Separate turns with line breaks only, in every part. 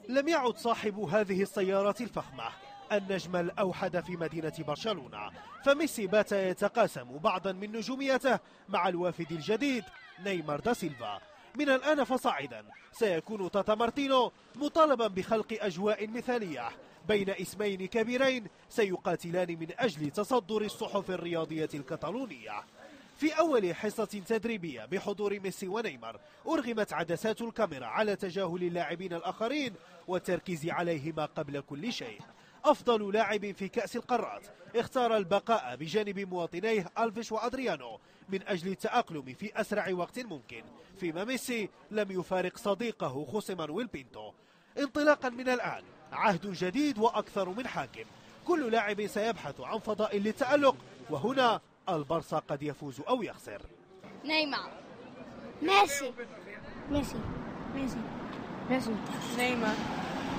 لم يعد صاحب هذه السيارات الفخمة النجم الأوحد في مدينة برشلونة، فميسي بات يتقاسم بعضا من نجوميته مع الوافد الجديد نيمار دا سيلفا. من الآن فصاعدا سيكون تاتا مارتينو مطالبا بخلق أجواء مثالية بين اسمين كبيرين سيقاتلان من أجل تصدر الصحف الرياضية الكتالونية. في أول حصة تدريبية بحضور ميسي ونيمار أرغمت عدسات الكاميرا على تجاهل اللاعبين الآخرين والتركيز عليهما قبل كل شيء. أفضل لاعب في كأس القارات اختار البقاء بجانب مواطنيه ألفيش وأدريانو من أجل التأقلم في أسرع وقت ممكن، فيما ميسي لم يفارق صديقه خوسيه مانويل بينتو. انطلاقا من الآن عهد جديد وأكثر من حاكم، كل لاعب سيبحث عن فضاء للتألق، وهنا البارسا قد يفوز أو يخسر.
نيمار،
ميسي،
ميسي،
ميسي،
ميسي،
نيمار،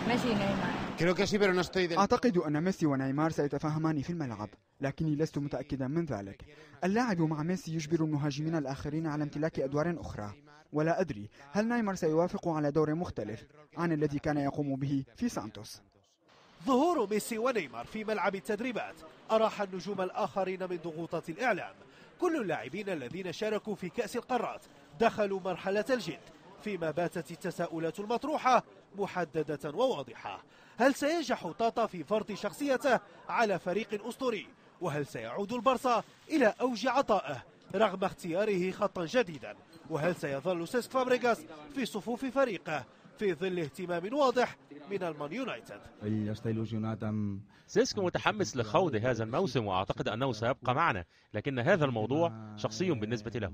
ميسي، نيمار.
أعتقد أن ميسي ونيمار سيتفاهمان في الملعب، لكني لست متأكدا من ذلك. اللعب مع ميسي يجبر المهاجمين الآخرين على امتلاك أدوار أخرى، ولا أدري هل نيمار سيوافق على دور مختلف عن الذي كان يقوم به في سانتوس.
ظهور ميسي ونيمار في ملعب التدريبات أراح النجوم الآخرين من ضغوطات الإعلام. كل اللاعبين الذين شاركوا في كأس القارات دخلوا مرحلة الجد، فيما باتت التساؤلات المطروحة محددة وواضحة. هل سينجح تاتا في فرض شخصيته على فريق أسطوري؟ وهل سيعود البارسا إلى أوج عطائه رغم اختياره خطا جديدا؟ وهل سيظل سيسك فابريغاس في صفوف فريقه في ظل اهتمام واضح من المان يونايتد؟
سيسك متحمس لخوض هذا الموسم وأعتقد أنه سيبقى معنا، لكن هذا الموضوع شخصي بالنسبة له.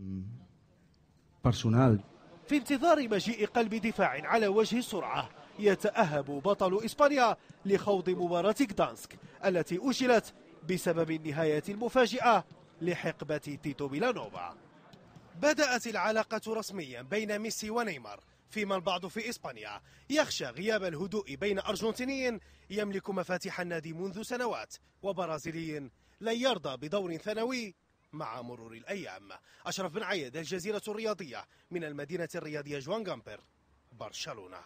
في انتظار مجيء قلب دفاع على وجه السرعة، يتأهب بطل إسبانيا لخوض مباراة غدانسك التي أجلت بسبب النهاية المفاجئة لحقبة تيتو فيلانوفا. بدأت العلاقة رسميا بين ميسي ونيمار، فيما البعض في إسبانيا يخشى غياب الهدوء بين أرجنتيني يملك مفاتيح النادي منذ سنوات وبرازيلي لن يرضى بدور ثانوي مع مرور الأيام. أشرف بن عيد، الجزيرة الرياضية، من المدينة الرياضية جوان غامبر، برشلونة.